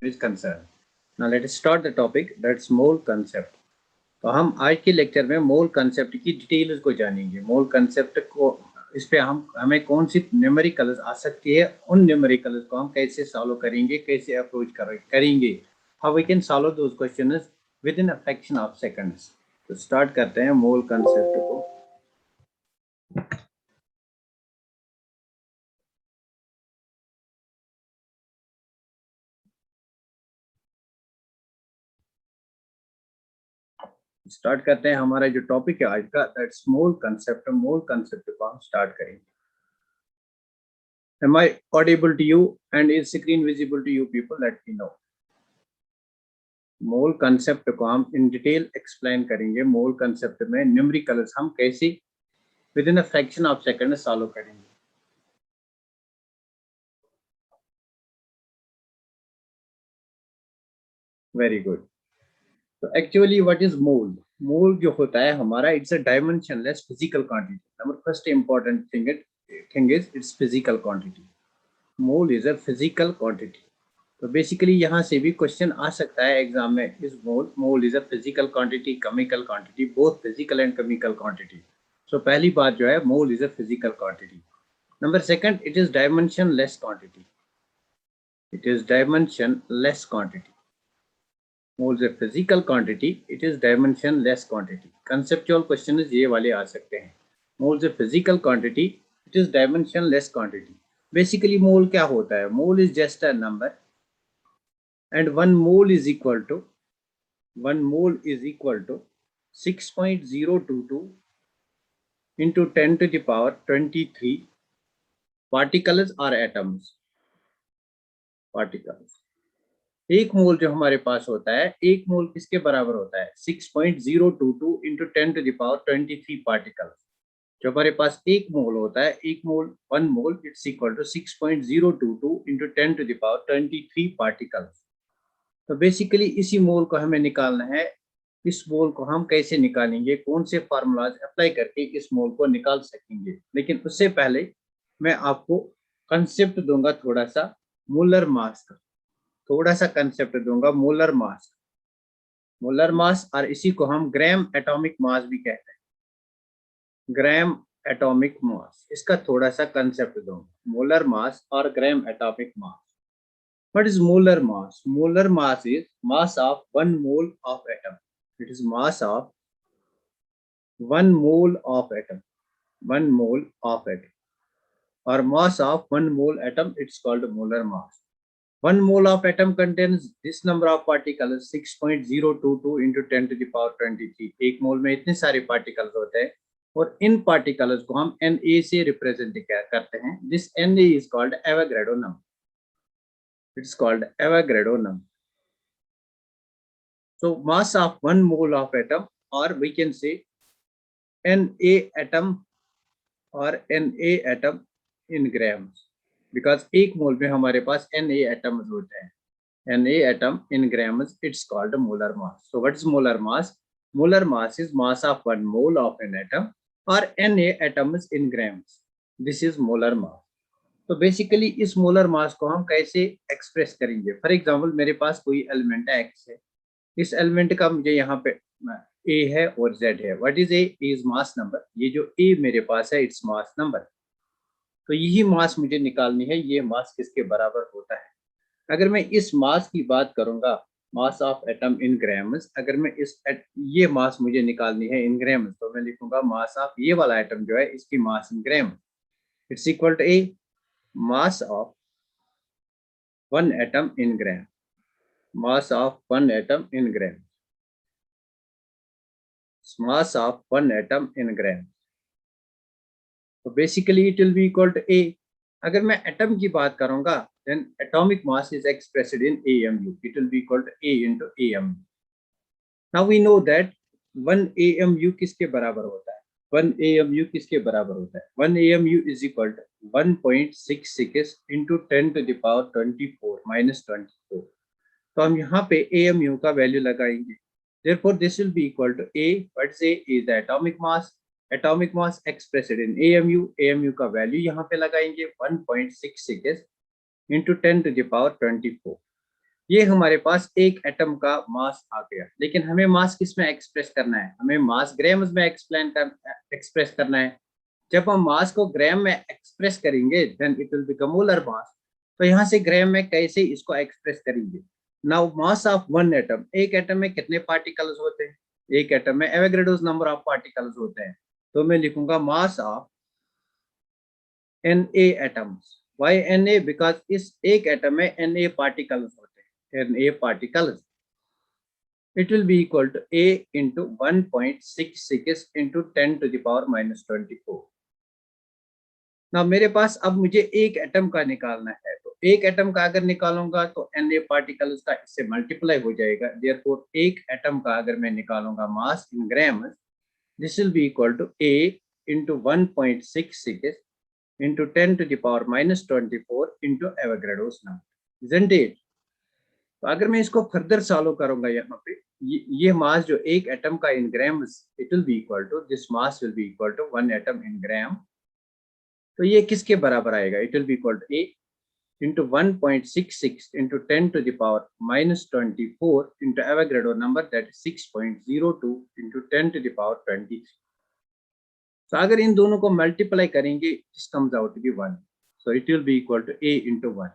is concerned. Now let us start the topic, that's mole concept. तो हम आज के लेक्चर में मोल कंसेप्ट की डिटेल्स को जानेंगे। मोल कंसेप्ट को इस पे हमें कौन सी न्यूमेरिकल्स आ सकती है, उन न्यूमेरिकल्स को हम कैसे सॉल्व करेंगे, कैसे अप्रोच करेंगे, how we can solve those questions within a fraction of seconds. तो स्टार्ट करते हैं मोल कंसेप्ट को। स्टार्ट करते हैं। हमारा जो टॉपिक है आज का, that's mole concept. Mole concept को हम स्टार्ट करेंगे। Am I audible to you and is screen visible to you people? Let me know. Mole concept को हम इन डिटेल एक्सप्लेन करेंगे। मोल कंसेप्ट में न्यूमेरिकल्स हम कैसे within a fraction of second solve करेंगे। Very good. तो actually what is mole? Mole जो होता है हमारा, it's a dimensionless physical quantity. Number first important thing is it's physical quantity. Mole is a physical quantity. तो basically यहाँ से भी क्वेश्चन आ सकता है एग्जाम में, is mole is a physical quantity, chemical quantity, both physical and chemical quantity. So पहली बात जो है, mole is a physical quantity. Number second, it is dimensionless quantity. It is dimensionless quantity. Mole is a physical quantity, it is dimensionless quantity. Conceptual question ये वाले आ सकते हैं। Mole is a physical quantity, it is dimensionless quantity. Basically mole क्या होता है? Mole is just a number and 1 mole is equal to 6.022 into 10 to the power 23 particles or atoms। Particles. एक मोल जो हमारे पास होता है, एक मोल किसके बराबर होता है? 6.022 into 10 to the power 23 particles. जो हमारे पास एक मोल होता है, एक mole 1 mole it's equal to 6.022 into 10 to the power 23 particles. तो बेसिकली इसी मोल को हमें निकालना है। इस मोल को हम कैसे निकालेंगे, कौन से फार्मूलाज अप्लाई करके इस मोल को निकाल सकेंगे। लेकिन उससे पहले मैं आपको कंसेप्ट दूंगा थोड़ा सा मोलर मास का। थोड़ा सा कंसेप्ट दूंगा मोलर मास। मोलर मास, और इसी को हम ग्राम एटॉमिक मास भी कहते हैं। ग्राम एटॉमिक मास, इसका थोड़ा सा कंसेप्ट दूंगा, मोलर मास और gram atomic mass. What is molar mass? Molar mass is mass of 1 mole of atom. It is mass of 1 mole of atom. 1 mole of atom. Or mass of 1 mole atom, it's called molar mass. 1 mole of atom contains this number of particles, 6.022 into 10 to the power 23. एक मोल में इतने सारे particles होते हैं और इन particles को हम Na से represent करते हैं. This Na is called Avogadro number. It's called Avogadro number. So mass of 1 mole of atom, or we can say Na atom or Na atom in grams, because एक मोल में हमारे पास Na atoms होते हैं. Na atom in grams, it's called molar mass. So what is molar mass? Molar mass is mass of 1 mole of an atom or Na atoms in grams. This is molar mass. तो basically इस molar mass को हम कैसे express करेंगे? For example मेरे पास कोई element है X है, इस एलिमेंट का मुझे यहाँ पे A है और Z है। What is A? Is mass number. ये जो A मेरे पास है, इट्स मास नंबर। तो यही मास मुझे निकालनी है, ये मास किसके बराबर होता है। अगर मैं इस मास की बात करूंगा, mass of atom in grams, अगर मैं ये मास मुझे निकालनी है इन ग्राम्स, तो मैं लिखूंगा मास ऑफ ये वाला एटम जो है, इसकी mass in gram, it's equal to A mass of 1 atom in gram. Mass of 1 atom in gram. Mass of 1 atom in gram. So basically it will be equal to A. अगर मैं atom की बात करूंगा, then atomic mass is expressed in AMU. It will be equal to A into AMU. Now we know that 1 AMU किसके बराबर होता है? 1 AMU किसके बराबर होता है? 1 AMU is equal to 1.66 into 10 to the power 24 minus 24. तो हम यहाँ पे AMU का वैल्यू लगाएंगे. Therefore, this will be equal to A. What A is the atomic mass. Atomic mass expressed in AMU. AMU का वैल्यू यहाँ पे लगाएंगे 1.66 into 10 to the power 24. ये हमारे पास एक एटम का मास आ गया, लेकिन हमें मास किस में एक्सप्रेस करना है? हमें मास ग्राम्स में एक्सप्रेस करना है। जब हम मास को ग्राम में एक्सप्रेस करेंगे then it will become molar mass. तो यहाँ से ग्राम में कैसे इसको एक्सप्रेस करेंगे? Now mass of one atom, एक एटम में कितने पार्टिकल्स होते हैं? एक एटम में एवोगैड्रोस नंबर ऑफ पार्टिकल्स होते हैं। तो मैं लिखूंगा mass of Na atoms. Why Na? Because इस एक एटम में Na पार्टिकल्स होते हैं, Na particles. It will be equal to A into 1.66 into 10 to the power minus 24. ना मेरे पास अब मुझे एक एटम का निकालना है, तो एक एटम का अगर निकालूंगा तो Na पार्टिकल्स का इससे मल्टीप्लाई हो जाएगा। देयरफॉर एक एटम का अगर मैं निकालूंगा mass in gram, this will be equal to A into 1.66 into 10 to the power minus 24 into Avogadro's number, isn't it? तो अगर मैं इसको फर्दर सॉल्व करूंगा यहाँ पे, ये मास जो एक एटम का in grams, it will be equal to, this mass will be equal to 1 atom in gram. तो ये किसके बराबर आएगा? It will be equal to A into 1.66 into 10 to the power minus 24 into Avogadro number, that is 6.02 into 10 to the power 23. तो अगर इन दोनों को multiply करेंगे, this comes out to be 1, so it will be equal to A into 1।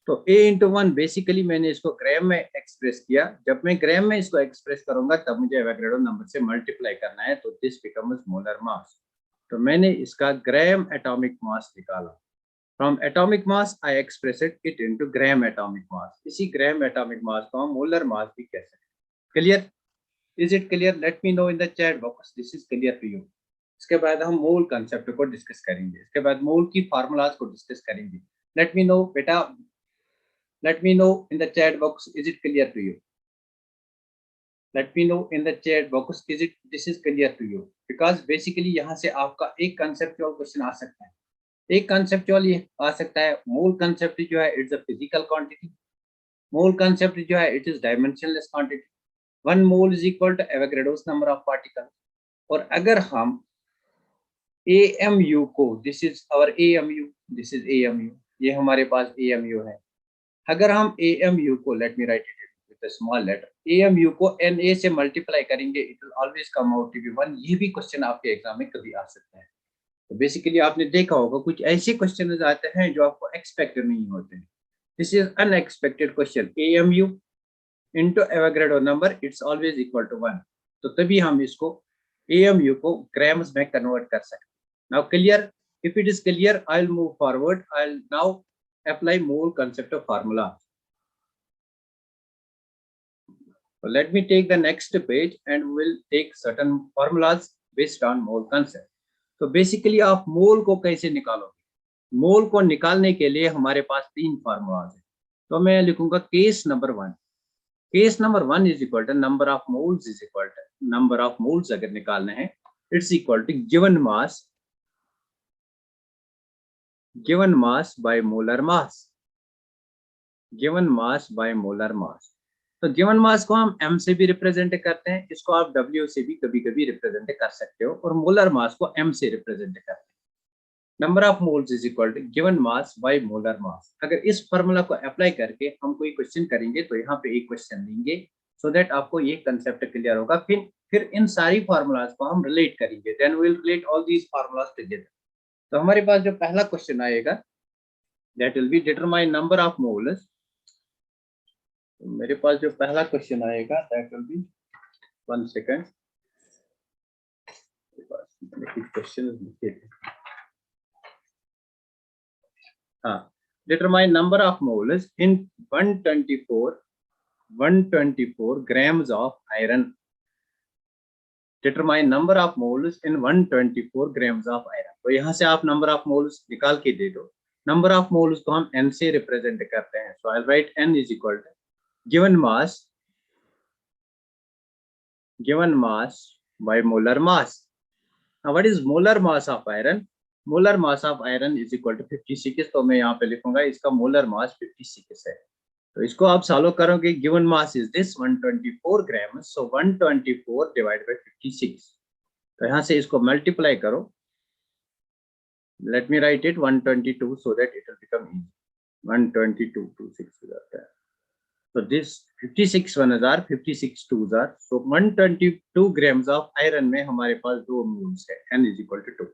तो A into 1 basically मैंने इसको ग्राम में express किया। जब मैं ग्राम में इसको एक्सप्रेस करूंगा तब मुझे एवोगैड्रो नंबर से मल्टीप्लाई करना है, तो दिस बिकम्स मोलर मास। तो मैंने इसका ग्राम एटॉमिक मास निकाला। From atomic mass I expressed it into gram atomic mass. इसी ग्राम एटॉमिक मास को हम मोलर मास भी कह सकते हैं। Clear? Is it clear? Let me know in the chat box this is clear to you. इसके बाद हम मोल कंसेप्ट को डिस्कस करेंगे, इसके बाद मोल की फार्मूलाज को डिस्कस करेंगे। लेट मी नो बेटा, let me know in the chat box, is it clear to you? Let me know in the chat box, is it, this is clear to you? Because basically यहाँ से आपका एक conceptual question आ सकता है। एक conceptual ये आ सकता है, mole concept जो है it's a physical quantity, mole concept जो है it is dimensionless quantity, 1 mole is equal to Avogadro's number of particles। और अगर हम AMU को, this is our AMU, this is AMU, ये हमारे पास AMU है। अगर हम AMU को, let me write it with a small letter, AMU को Na से मल्टीप्लाई करेंगे, it will always come out to be 1। ये भी क्वेश्चन आपके एग्जाम में कभी आ सकता है। तो बेसिकली आपने देखा होगा कुछ ऐसे क्वेश्चन आते हैं जो आपको एक्सपेक्टेड नहीं होते हैं। This is unexpected question. AMU into Avogadro number, it's always equal to 1। तो तभी हम इसको AMU को ग्राम्स में कन्वर्ट कर सकते हैं। Now clear? If it is clear, I will move forward. I will now apply mole concept of formula. So let me take the next page and we will take certain formulas based on mole concept. तो basically आप मोल को कैसे निकालोगे? मोल को निकालने के लिए हमारे पास 3 फार्मूलाज हैं। तो मैं लिखूंगा case number 1। Case number 1 is equal to number of moles is equal to, number of moles अगर निकालना है, it's equal to given mass by molar mass, given mass by molar mass. तो गिवन मास को हम m से भी represent करते हैं, इसको आप w से भी कभी कभी रिप्रेजेंट कर सकते हो, और मोलर मास को m से रिप्रेजेंट करते हैं। Number of moles is equal to given mass by molar mass. अगर इस फॉर्मूला को अप्लाई करके हम कोई क्वेश्चन करेंगे तो यहाँ पे एक क्वेश्चन देंगे, सो दैट आपको ये कंसेप्ट क्लियर होगा। फिर इन सारी फार्मूलाज को हम रिलेट करेंगे, then we will relate all these formulas together. तो हमारे पास जो पहला क्वेश्चन आएगा, that will be determine number of moles. मेरे पास जो पहला क्वेश्चन आएगा, that will be, 1 second, question लिखे थे। हाँ, determine number of moles in 124 grams of iron। Determine number of moles in 124 grams of iron। तो यहाँ से आप नंबर ऑफ मोल्स निकाल के दे दो। नंबर ऑफ मोल्स को हम n से रिप्रेजेंट करते हैं, so I write n is equal to given mass by molar mass. Now what is molar mass of iron? Molar mass of iron is equal to 56। तो मैं यहाँ पे लिखूंगा इसका मोलर मास 56 है। तो इसको आप सॉल्व करोगे, given mass is this 124 gram, so 124 divide by 56। तो यहाँ से इसको मल्टीप्लाई करो, late me write it 122 so that it will become easy. 122 2 6 हो जाता है। So this 56 1s are 56 2s are, so 122 grams of iron में हमारे पास 2 मोल्स है, n is equal to 2।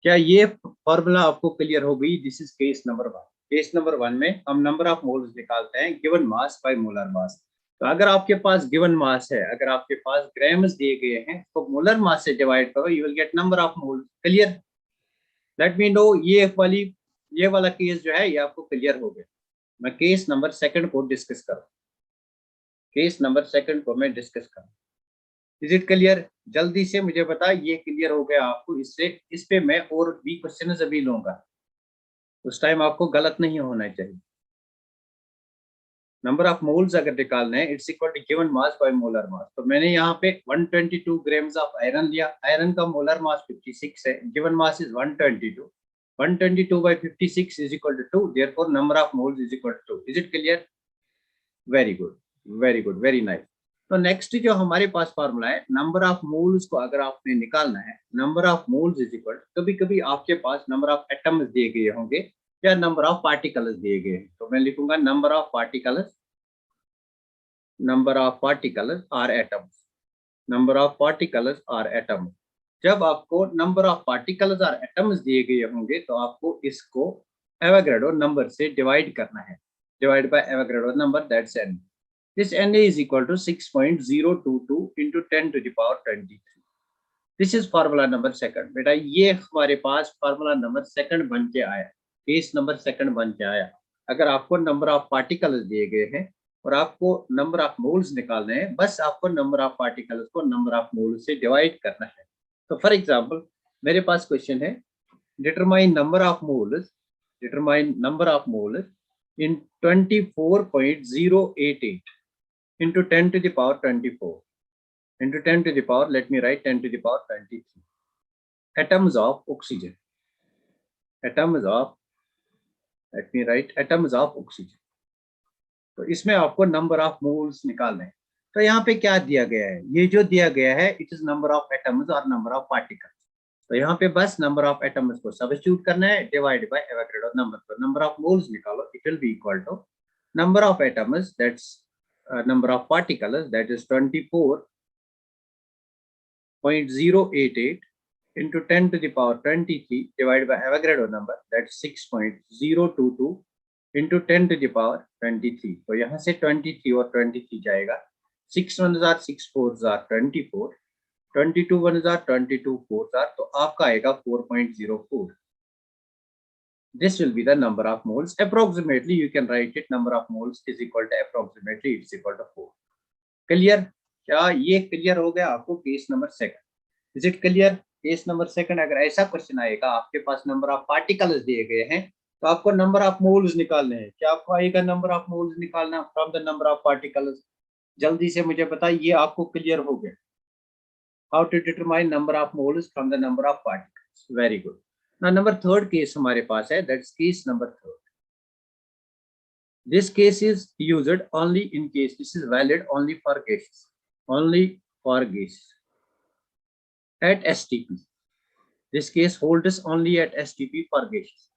क्या ये फॉर्मूला आपको क्लियर हो गई? This is case number 1। Case number 1 में हम नंबर ऑफ मोल्स निकालते हैं given mass by molar mass. तो अगर आपके पास गिवन मास है, अगर आपके पास ग्राम्स दिए गए हैं, तो मोलर मास से डिवाइड करो, you will get number of moles. Clear? Let me no ये वाला केस जो है ये आपको क्लियर हो गया। मैं केस नंबर सेकंड को डिस्कस करूं। केस नंबर सेकंड को मैं डिस्कस करूं। Is it clear? जल्दी से मुझे बता, ये क्लियर हो गया आपको? इससे इस पे मैं और भी क्वेश्चन अभी लूंगा, उस टाइम आपको गलत नहीं होना चाहिए। नंबर ऑफ मोल्स अगर निकालना है, it's equal to given mass by molar mass. तो मैंने यहाँ पे 122 ग्राम्स ऑफ आयरन लिया। आयरन का मोलर मास 56 है, given mass is 122। 122 by 56 is equal to 2, therefore number of moles is equal to 2। Is it clear? Very good, very good, very nice। तो next जो हमारे पास फार्मूला है, number of moles को अगर आपने निकालना है, number of moles is equal, कभी कभी आपके पास नंबर ऑफ एटम्स दिए गए होंगे या नंबर ऑफ पार्टिकल्स दिए गए हैं, तो मैं लिखूंगा number of particles, number of particles or atoms, number of particles or atoms. जब आपको number of particles or atoms दिए गए होंगे, तो आपको इसको एवोगैड्रो नंबर से डिवाइड करना है। Divide by Avogadro number, that's n। This Na is equal to 6.022 into 10 to the power 23। This is formula number second। बेटा ये हमारे पास फार्मूला नंबर सेकंड बन के आया, केस नंबर सेकंड बन के आया। अगर आपको नंबर ऑफ पार्टिकल्स दिए गए हैं और आपको नंबर ऑफ मोल्स निकालने हैं, बस आपको नंबर ऑफ पार्टिकल्स को नंबर ऑफ मोल्स से डिवाइड करना है। तो फॉर एग्जांपल मेरे पास क्वेश्चन है, determine number of moles, determine number of moles in 24.088 into 10 to the power 24 into 10 to the power, let me write 10 to the power 23 atoms of oxygen, atoms of, let me write atoms of oxygen। तो इसमें आपको number of moles निकालना है। तो यहाँ पे क्या दिया गया है? ये जो दिया गया है it is number of atoms और नंबर ऑफ पार्टिकल्स। तो यहाँ पे बस नंबर ऑफ एटम्स को सब्स्टिट्यूट करना है, डिवाइड बाय एवोगैड्रो नंबर। तो नंबर ऑफ मोल्स निकालो, it will be equal to number of atoms, that's number of particles, that is 24.088 into 10 to the power 23 divided by Avogadro number, that's 6.022 into 10 to the power 23। तो यहाँ से 23 और 23 जाएगा, 6 1s are 6 4s are 24, 22 1s are 22 4s are, तो आपका आएगा 4.04। This will be the number of moles. Approximately you can write it, number of moles is equal to approximately it's equal to 4। Clear? क्या ये clear हो गया आपको? Case number second, is it clear? Case number second, अगर ऐसा question आएगा, आपके पास number of particles दिए गए हैं, तो आपको नंबर ऑफ मोल्स निकालने हैं। क्या आपको आएगा नंबर ऑफ मोल्स निकालना from the number of particles? जल्दी से मुझे बताइए, ये आपको क्लियर हो गया? How to determine number of moles from the number of particles. Very good. ना नंबर थर्ड केस हमारे पास है, that's case number third. This case is used only in case, this is valid only for gases, only for gases at STP। This case holds only at STP for gases,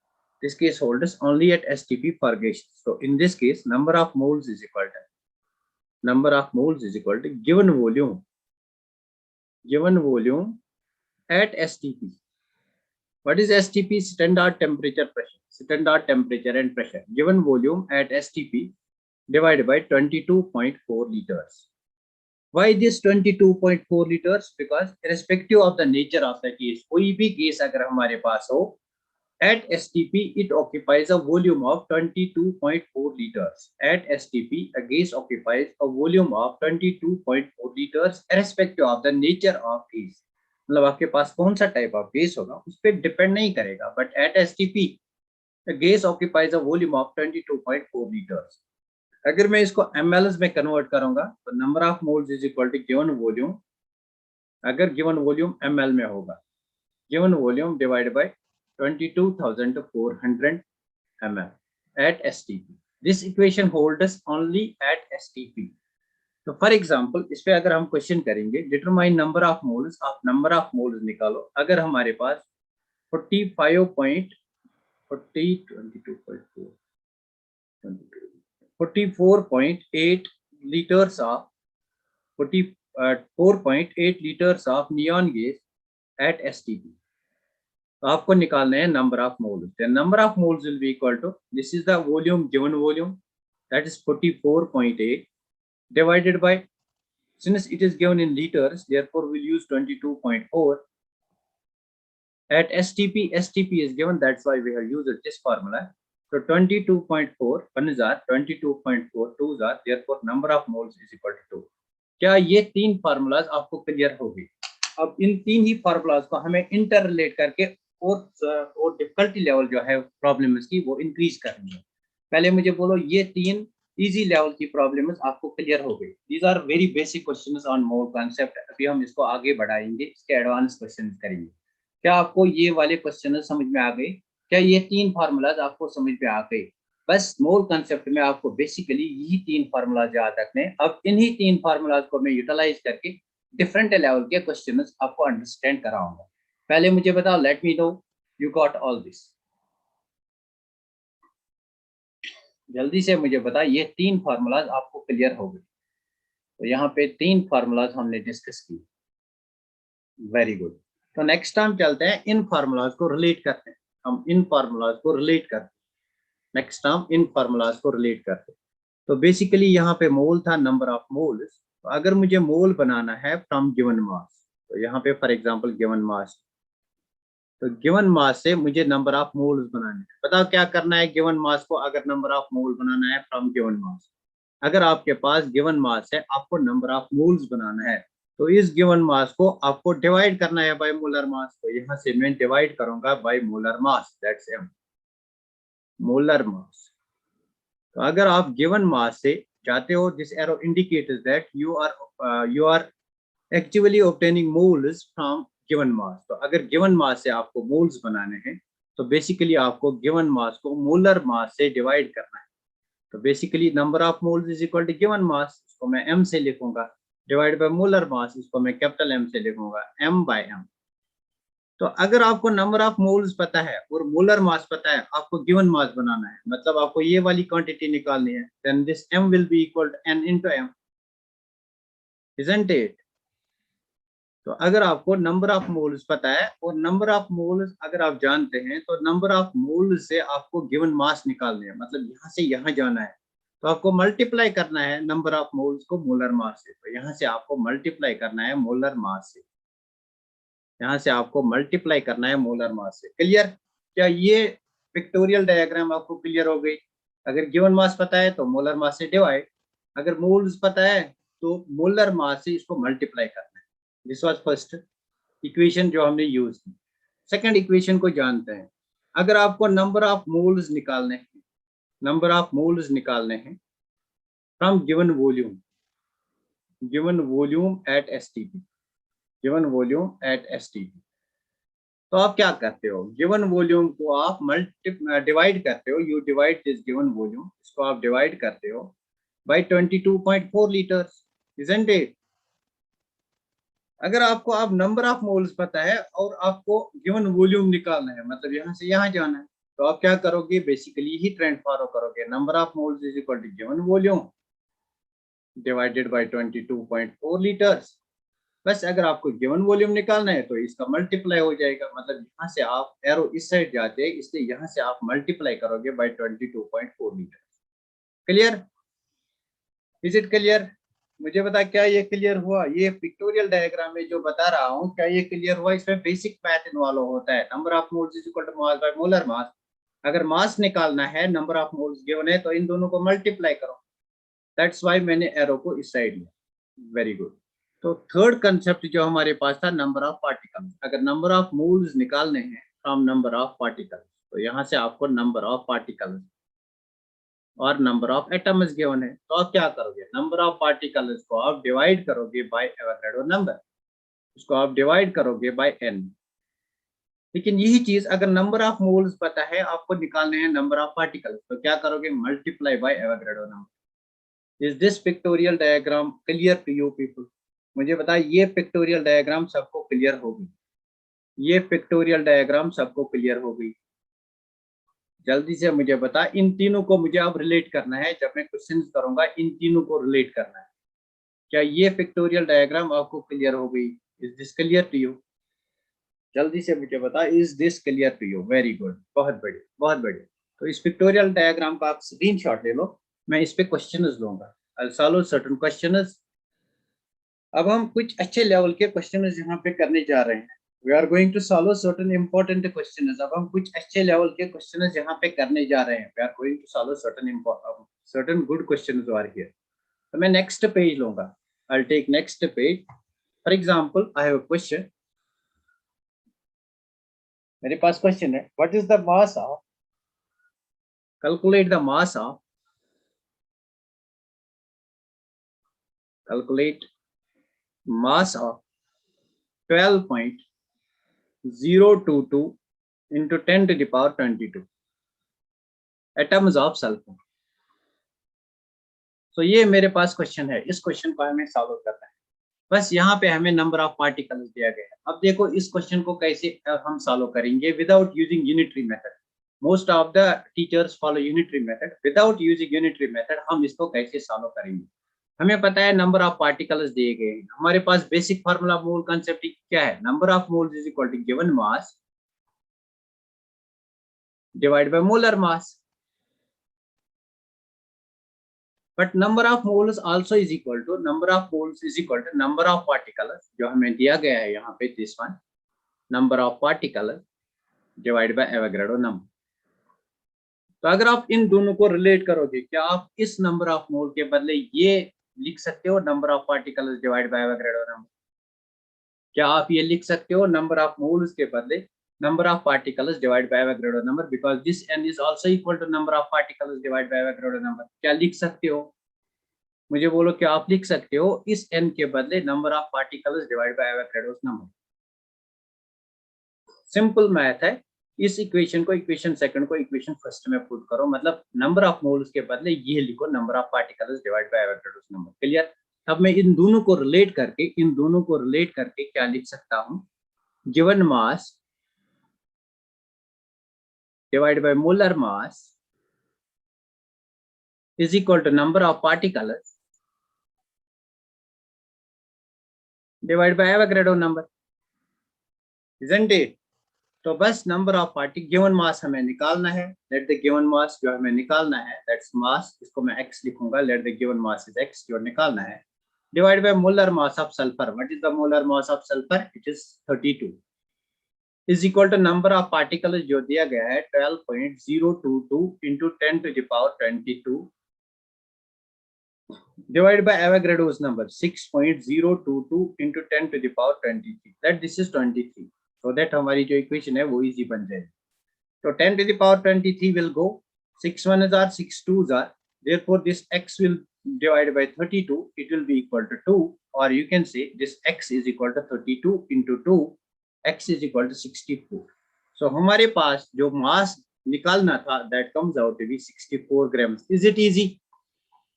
this case holds only at STP for gases। So in this case number of moles is equal to, number of moles is equal to given volume at STP। What is STP? Standard temperature pressure, standard temperature and pressure, given volume at STP divided by 22.4 liters। Why this 22.4 liters? Because irrespective of the nature of the case, कोई भी case अगर हमारे पास हो, at STP it occupies a volume of 22.4 liters। At STP a gas occupies a volume of 22.4 liters irrespective of the nature of case। मतलब आपके पास कौन सा type of gas होगा उस पर डिपेंड नहीं करेगा, but at STP the gas occupies a volume of 22.4 liters। अगर मैं इसको mLs में कन्वर्ट करूंगा, तो number of moles is equal to given volume, अगर गिवन वॉल्यूम ml में होगा, given volume divide by 22,400 ml at STP। This equation holds only at STP। तो फॉर एग्जांपल इस पे अगर हम क्वेश्चन करेंगे, डिटरमाइन नंबर ऑफ मोल्स, आप नंबर ऑफ मोल्स निकालो। अगर हमारे पास 45.40 22.4 44.8 liters of 44.8 liters of neon gas at STP. तो आपको निकालना है number of moles. The number of moles will be equal to, this is the volume, given volume, that is 44.8 divided by, since it is given in liters, therefore we'll use 22.4. At STP is given, that's why we have used this formula. So 22.4 1s are 22.4 2s are, therefore number of moles is equal to 2. क्या ये तीन formulas आपको clear हो गई? अब इन तीन ही formulas को हमें इंटर रिलेट करके और डिफिकल्टी लेवल जो है प्रॉब्लम्स की वो इंक्रीज करनी है. पहले मुझे बोलो ये तीन इजी लेवल की प्रॉब्लम्स आपको क्लियर हो गई. These are very basic questions on mole concept. अभी हम इसको आगे बढ़ाएंगे, इसके एडवांस क्वेश्चन करेंगे. क्या आपको ये वाले क्वेश्चन समझ में आ गए? क्या ये तीन फार्मूलाज आपको समझ में आ गए? बस मोल कांसेप्ट में आपको बेसिकली यही तीन फार्मूलाज याद रखने. अब इन्हीं तीन फार्मूलाज को मैं यूटिलाइज करके डिफरेंट लेवल के क्वेश्चंस आपको अंडरस्टैंड कराऊंगा. पहले मुझे बताओ, late me no you got all this. जल्दी से मुझे बता, ये तीन फार्मूलाज आपको क्लियर हो गए? तो यहाँ पे तीन फार्मूलाज हमने डिस्कस किए. Very good. तो नेक्स्ट टाइम चलते हैं, इन फार्मूलाज को रिलेट करते हैं. हम इन फार्मूलाज को रिलेट करते हैं. नेक्स्ट टाइम इन फार्मूलाज को रिलेट करते हैं. तो बेसिकली यहाँ पे मोल था, नंबर ऑफ मोल्स. तो अगर मुझे मोल बनाना है फ्रॉम गिवन मास, तो यहाँ पे फॉर एग्जांपल गिवन मास, तो गिवन मास से मुझे नंबर ऑफ मोल्स बनाने हैं. बताओ क्या करना है गिवन मास को? अगर नंबर ऑफ मोल बनाना है फ्रॉम गिवन मास, अगर आपके पास गिवन मास है, आपको नंबर ऑफ मोल्स बनाना है, तो इस गिवन मास को आपको डिवाइड करना है बाय मोलर मास. तो यहाँ से मैं डिवाइड करूंगा by molar mass, that's M, molar mass. तो अगर आप गिवन मास से जाते हो, this arrow indicates that you are actually obtaining moles from given mass. तो अगर गिवन मास से आपको मोल्स बनाने हैं, तो बेसिकली आपको गिवन मास को मोलर मास से डिवाइड करना है. तो basically number of moles is equal to given mass, इसको मैं m से लिखूंगा, डिवाइड बाय मोलर मास, इसको मैं कैपिटल M से लिखूंगा, m बाय m. तो अगर आपको नंबर ऑफ मोल्स पता है और मोलर मास पता है, आपको गिवन मास बनाना है, मतलब आपको ये वाली क्वांटिटी निकालनी है, then this m will be equal to n into m, isn't it? तो अगर आपको नंबर ऑफ मोल्स पता है और नंबर ऑफ मोल्स अगर आप जानते हैं, तो नंबर ऑफ मोल्स से आपको गिवन मास निकालने हैं, मतलब यहाँ से यहाँ जाना है, तो आपको मल्टीप्लाई करना है नंबर ऑफ मोल्स को मोलर मास से. तो यहाँ से आपको मल्टीप्लाई करना है मोलर मास से, यहाँ से आपको मल्टीप्लाई करना है मोलर मास से. क्लियर? क्या ये पिक्टोरियल डायग्राम आपको क्लियर हो गई? अगर गिवन मास पता है तो मोलर मास से डिवाइड, अगर मोल्स पता है तो मोलर मास से इसको मल्टीप्लाई करना है. दिस वाज फर्स्ट इक्वेशन जो हमने यूज की. सेकंड इक्वेशन को जानते हैं. अगर आपको नंबर ऑफ मोल्स निकालने हैं, नंबर ऑफ मोल्स निकालने हैं from given volume at STP, given volume at STP, तो आप क्या करते हो? गिवन वॉल्यूम को आप डिवाइड करते हो. You divide this given volume, इसको आप डिवाइड करते हो बाय 22.4 लीटर्स, इजंट इट? अगर आपको आप नंबर ऑफ मोल्स पता है और आपको गिवन वॉल्यूम निकालना है, मतलब यहाँ से यहाँ जाना है, तो आप क्या करोगे? बेसिकली ही ट्रेंड फॉलो करोगे. Number of moles is equal to given volume divided by 22.4 litres. बस अगर आपको गिवन वॉल्यूम निकालना है तो इसका मल्टीप्लाई हो जाएगा, मतलब यहाँ से आप एरो इस साइड जाते हैं, इसलिए यहाँ से आप मल्टीप्लाई करोगे by 22.4 litre. Clear? Is it clear? मुझे बता, क्या ये क्लियर हुआ? ये पिक्टोरियल डायग्राम में जो बता रहा हूँ, क्या ये क्लियर हुआ? इसमें बेसिक मैथ इन्वॉल्व होता है. Number of moles is equal to mass by molar mass. अगर मास निकालना है, नंबर ऑफ मोल्स गिवन है, तो इन दोनों को मल्टीप्लाई करो. दैट्स व्हाई मैंने एरो को इस साइड लिया. Very good. तो थर्ड कंसेप्ट जो हमारे पास था, नंबर ऑफ पार्टिकल्स. अगर नंबर ऑफ मोल्स निकालने हैं फ्रॉम नंबर ऑफ पार्टिकल्स, तो यहाँ से आपको नंबर ऑफ पार्टिकल्स और नंबर ऑफ एटम्स गिवन है, तो आप क्या करोगे? नंबर ऑफ पार्टिकल्स को आप डिवाइड करोगे बाय एवोगैड्रो नंबर, उसको आप डिवाइड करोगे बाय n. लेकिन यही चीज अगर नंबर ऑफ मोल्स पता है, आपको निकालने हैं नंबर ऑफ पार्टिकल्स, तो क्या करोगे? Multiply by Avogadro number. Is this pictorial diagram clear to you people? मुझे बता, ये पिक्टोरियल डायग्राम सबको क्लियर होगी? ये पिक्टोरियल डायग्राम सबको क्लियर हो गई? जल्दी से मुझे बता, इन तीनों को मुझे अब रिलेट करना है। जब मैं क्वेश्चन करूंगा इन तीनों को रिलेट करना है। क्या ये पिक्टोरियल डायग्राम आपको क्लियर हो गई? Is this clear to you? जल्दी से मुझे बता, is this clear to you? Very good, बहुत बढ़िया, बहुत बढ़िया। तो इस पिक्टोरियल डायग्राम का आप स्क्रीनशॉट ले लो, मैं इस पे क्वेश्चंस लूंगा। I solve certain questions. अब हम कुछ अच्छे लेवल के क्वेश्चंस यहाँ पे करने जा रहे हैं। We are going to solve certain important questions. अब हम कुछ अच्छे लेवल के क्वेश्चंस यहाँ पे करने जा रहे हैं। We are going to solve certain good questions are here. तो मैं नेक्स्ट पेज लूंगा। I take next page. For example, I have a question. मेरे पास क्वेश्चन है, what is the mass of, calculate the mass of, calculate mass of 12.022 into 10 to the power 22 atoms of sulfur। तो ये मेरे पास question है। इस question को हमें सॉल्व करना है। बस यहाँ पे हमें नंबर ऑफ पार्टिकल्स दिया गया है। अब देखो इस क्वेश्चन को कैसे हम सॉल्व करेंगे without using unitary method. Most of the teachers follow unitary method. Without using unitary method हम इसको कैसे सॉल्व करेंगे? हमें पता है नंबर ऑफ पार्टिकल्स दिए गए हैं। हमारे पास बेसिक फार्मूला मोल कंसेप्ट क्या है? Number of moles is equal to given mass divide by molar mass. But number of moles also is equal to number of moles is equal to number of particles, जो हमें दिया गया है यहाँ पे this one, number of particles divide by Avogadro number. तो अगर आप इन दोनों को रिलेट करोगे, क्या आप इस नंबर ऑफ मोल के बदले ये लिख सकते हो, number of particles divide by Avogadro number? क्या आप ये लिख सकते हो नंबर ऑफ मोल्स के बदले number of particles divide by Avogadro number, because this n is also equal to number of particles divide by Avogadro number? क्या लिख सकते हो? मुझे बोलो, क्या आप लिख सकते हो इस n के बदले number of particles divide by Avogadro number? Simple math है। इस इक्वेशन को, इक्वेशन सेकंड को इक्वेशन फर्स्ट में पुट करो, मतलब नंबर ऑफ मोल्स के बदले ये लिखो number of particles divide by Avogadro number. Clear? अब मैं इन दोनों को रिलेट करके क्या लिख सकता हूं? Given mass divided by molar mass is equal to number of particles divided by Avogadro number, isn't it? तो बस number of particle given mass हमें निकालना है। लेट द गिवन मास जो हमें निकालना है, दैट्स मास, इसको मैं x लिखूंगा। Let the given mass is x, जो निकालना है, divide by molar mass of sulphur. What is the molar mass of sulphur? It is 32, is equal to number of particle जो दिया गया है 12.022 into 10 to the power 22 divided by Avogadro's number 6.022 into 10 to the power 23, that this is 23, so that हमारी जो equation है वो easy बन जाएगी। तो 10 to the power 23 will go, 6 1s are 6 2s are, therefore this x will divided by 32, it will be equal to 2, or you can say this x is equal to 32 into 2, x is equal to 64। so हमारे पास जो मास निकालना था that comes out to be 64 grams। is it easy?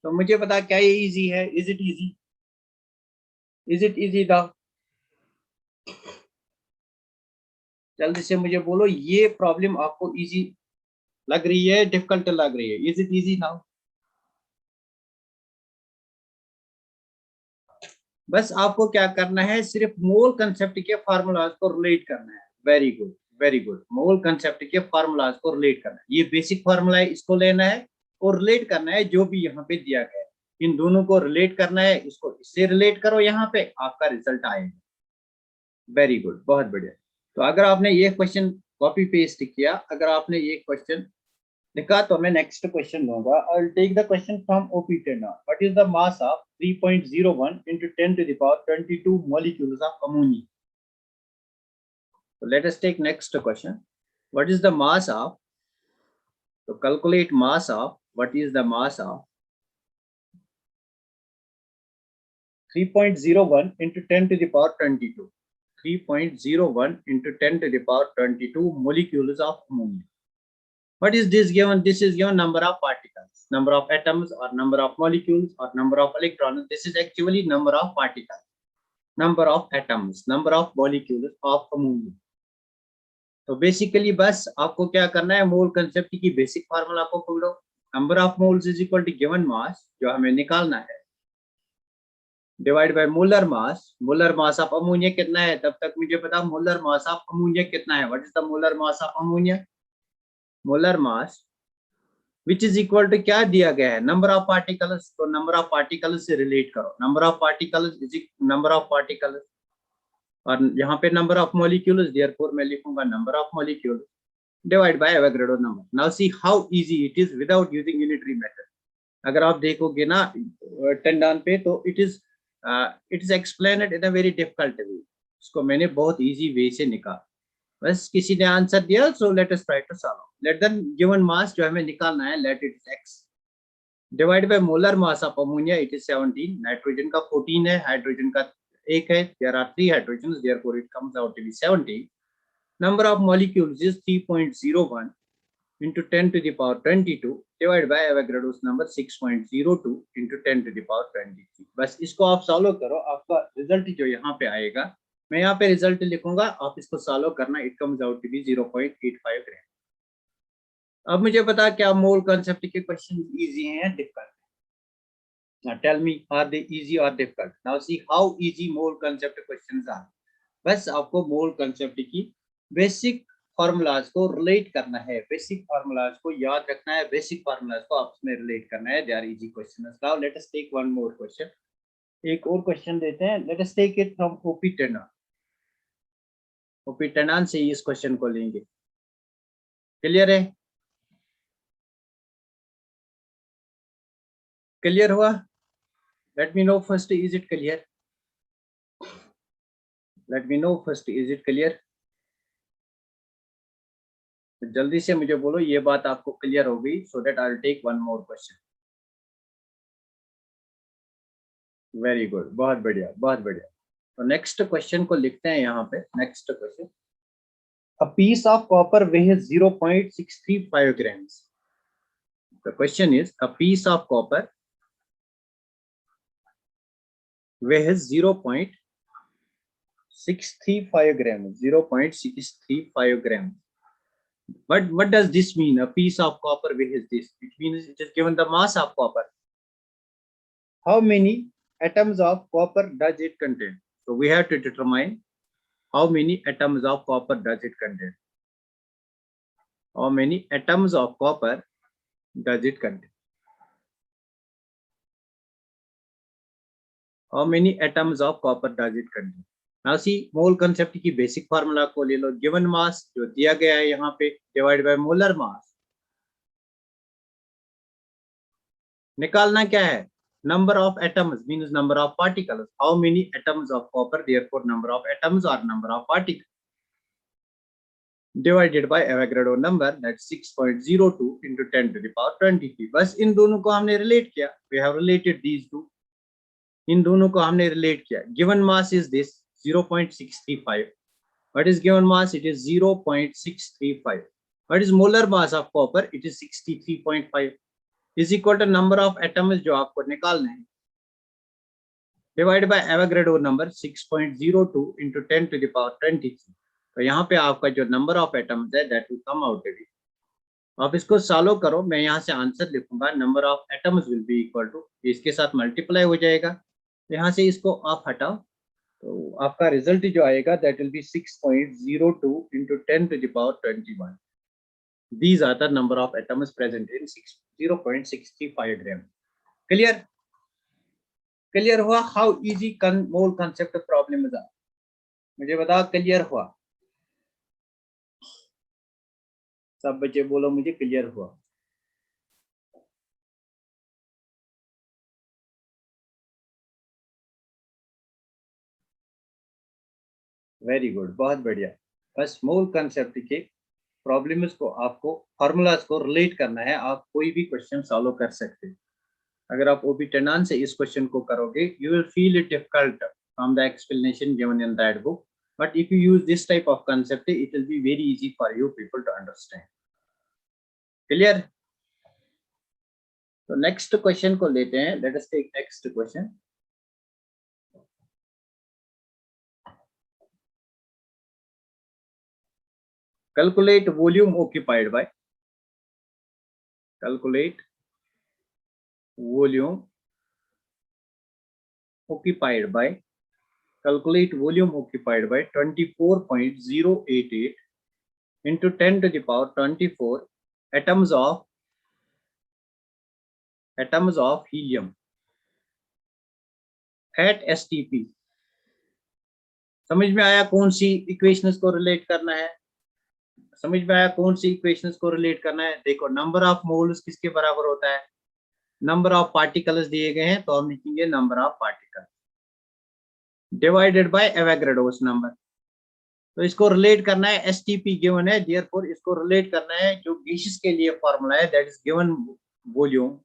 तो मुझे पता क्या ये इजी है? Is it easy? Is it easy था? जल्दी से मुझे बोलो, ये प्रॉब्लम आपको इजी लग रही है, डिफिकल्ट लग रही है? Is it easy now? बस आपको क्या करना है, सिर्फ मोल कंसेप्ट के फार्मूलाज को रिलेट करना है। Very good, very good. मोल कंसेप्ट के फार्मूलाज को रिलेट करना है। ये बेसिक फार्मूला है, इसको लेना है और रिलेट करना है जो भी यहाँ पे दिया गया है। इन दोनों को रिलेट करना है, इसको इससे रिलेट करो, यहाँ पे आपका रिजल्ट आएगा। वेरी गुड, बहुत बढ़िया। तो अगर आपने ये क्वेश्चन कॉपी पेस्ट किया, अगर आपने ये क्वेश्चन लिखा, तो मैं नेक्स्ट क्वेश्चन लूंगा। I will take the question from OP10। What is the mass of 3.01 into 10 to the power 22 molecules of ammonia? So let us take next question. What is the mass of, to calculate mass of, what is the mass of 3.01 into 10 to the power 22, 3.01 into 10 to the power 22 molecules of ammonia? What is this given? This is given number of particles, number of atoms, or number of molecules, or number of electrons. This is actually number of particles, number of atoms, number of molecules of ammonia. तो basically बस आपको क्या करना है, mole concept की basic formula को पकड़ो, number of moles is equal to given mass जो हमें निकालना है, divide by molar mass. Molar mass of ammonia कितना है, तब तक मुझे पता मोलर मास ऑफ अमोनिया कितना है। What is the molar mass of ammonia? Molar mass which is equal to क्या दिया गया है, नंबर ऑफ पार्टिकल्स। तो नंबर ऑफ पार्टिकल्स से रिलेट करो, number of particles is number of particles, और यहाँ पे नंबर ऑफ मॉलिक्यूल्स, देयरफॉर मैं लिखूंगा number of molecules divide by Avogadro number. Now see how easy it is without using unitary method. अगर आप देखोगे ना टेंडन पे, तो it is explained in a very difficult way. इसको मैंने बहुत इजी वे से निकाला, बस किसी ने आंसर दिया, so let us try to solve. Let the given mass जो हमें निकालना है, let it is x divide by molar mass of ammonia, it is 17, nitrogen का 14 है, हाइड्रोजन का 1 है, there are 3 hydrogens, therefore it comes out to be 17। Number of molecules is 3.01 into 10 to the power 22 divided by Avogadro's number 6.02 into 10 to the power 23। बस इसको आप solve करो, आपका result जो यहाँ पे आएगा, मैं यहाँ पे रिजल्ट लिखूंगा, आप इसको सॉल्व करना, it comes out to be 0.85 gram. अब मुझे बता क्या मोल कंसेप्ट के क्वेश्चन इजी हैं या difficult? Now tell me, are they easy or difficult? Now see how easy mole concept questions are. बस आपको मोल कंसेप्ट की बेसिक फार्मूलाज को रिलेट करना है, बेसिक फार्मूलाज को याद रखना है, बेसिक फार्मूलाज को आपस में रिलेट करना है। They are easy questions. Now let us take one more question, एक और क्वेश्चन देते हैं। Let us take it from OP Tandon. OP Tandon से इस क्वेश्चन को लेंगे। क्लियर है? क्लियर हुआ? Let me know first, is it clear? Let me know first, is it clear? तो जल्दी से मुझे बोलो ये बात आपको क्लियर हो गई, so that I will take one more question. Very good, बहुत बढ़िया, बहुत बढ़िया। तो नेक्स्ट क्वेश्चन को लिखते हैं यहाँ पे। Next question, a piece of copper weighs 0.635 grams. The question is, a piece of copper weighs 0.635 grams, 0.635 grams. But what does this mean? A piece of copper weighs this. It means it is given the mass of copper. How many atoms of copper does it contain? So we have to determine how many atoms of copper does it contain. How many atoms of copper does it contain? How many atoms of copper does it contain? Now see, mole concept की basic formula को ले लो, given mass जो दिया गया है यहाँ पे divide by molar मास। निकालना क्या है, number of atoms means number of particles. How many atoms of copper, therefore number of atoms और number of particles divided by Avogadro number, that's 6.02 into 10 to the power 23। बस इन दोनों को हमने relate किया, we have related these two. इन दोनों को हमने रिलेट किया। Given mass is this 0.635। What is given mass? It is 0.635. What is molar mass of copper? It is 63.5 is equal to number of atoms जो आपको निकालने हैं divided by Avogadro number 6.02 into 10 to the power 23। तो यहाँ पे आपका जो number of atoms है that will come out to be। आप इसको सॉल्व करो, मैं यहाँ से आंसर लिखूंगा, number of atoms will be equal to, इसके साथ मल्टीप्लाई हो जाएगा, यहाँ से इसको आप हटाओ, तो आपका रिजल्ट जो आएगा that will B 6.02 into 10 to the power 21। These are the number of atoms present in 0.635 gram। Clear? Clear हुआ? How easy mole concept problem is? मुझे बता, क्लियर हुआ? सब बच्चे बोलो मुझे क्लियर हुआ। वेरी गुड, बहुत बढ़िया। बस मोल कंसेप्ट के प्रॉब्लम्स को, आपको फॉर्मूलाज को रिलेट करना है, आप कोई भी क्वेश्चन सॉल्व कर सकते हैं। अगर आप ओपी टंडन से इस क्वेश्चन को करोगे, you will feel it difficult from the explanation given in that book, but if you use this type of concept, it will be very easy for you people to understand. Clear? तो next question को लेते हैं। Let us take next question. Calculate volume occupied by. Calculate volume occupied by. Calculate volume occupied by 24.088 into 10 to the power 24 atoms of helium at STP. समझ में आया कौन सी equations को relate करना है? समझ में आया कौन सी इक्वेशंस को रिलेट करना है? देखो, नंबर ऑफ मोल्स किसके बराबर होता है? नंबर ऑफ पार्टिकल्स दिए गए हैं तो हम लिखेंगे number of particle divided by Avogadro's number. तो इसको रिलेट करना है, एसटीपी गिवन है, देयरफॉर इसको रिलेट करना है जो गैसेस के लिए फॉर्मूला है, that is given volume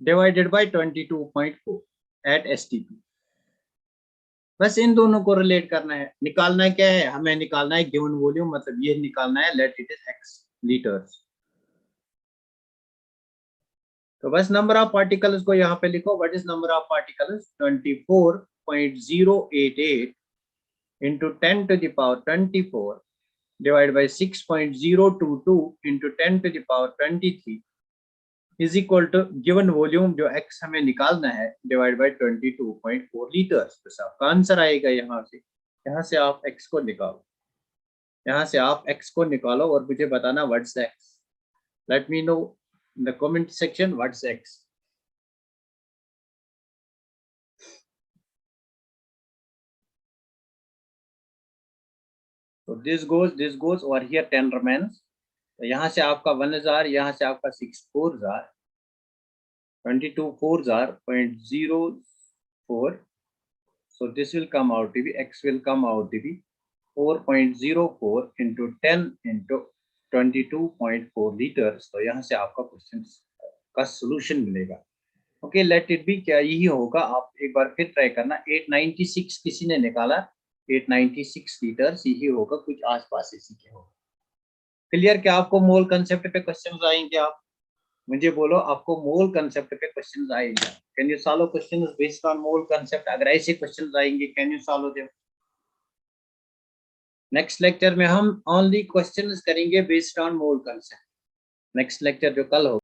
divided by 22.4 at STP. बस इन दोनों को रिलेट करना है। निकालना है क्या है? हमें निकालना है गिवन वॉल्यूम, मतलब ये निकालना है, let it is x litres. तो बस नंबर ऑफ पार्टिकल्स को यहाँ पे लिखो। What is number of particles? 24.088 into 10 to the power 24 divided by 6.022 into 10 to the power 23 is equal to given volume जो x हमें निकालना है divided by 22.4 लीटर्स। तो आपका आंसर आएगा यहाँ से आप x को निकालो, यहाँ से आप x को निकालो और मुझे बताना what's x। Late me know in the comment section what's x। तो this goes over here 10 remains। तो यहाँ से आपका 1,000, यहाँ से आपका 6 4s are 22 4s are 0.04। so this will come out to be, x will come out to be 4.04 into 10 into 22.4 liters। तो यहाँ से आपका क्वेश्चन का सॉल्यूशन मिलेगा। ओके, लेट इट बी, क्या यही होगा? आप एक बार फिर ट्राई करना। 896 किसी ने निकाला, 896 लीटर्स यही होगा, कुछ आसपास इसी के होगा। क्लियर? क्या आपको मोल कंसेप्ट पे क्वेश्चंस आएंगे? आप मुझे बोलो, आपको मोल कंसेप्ट पे क्वेश्चंस आएंगे? Can you solve questions based on mole concept? अगर ऐसे क्वेश्चंस आएंगे, can you solve them? Next lecture में हम ओनली क्वेश्चंस करेंगे based on mole concept. Next lecture जो कल होगा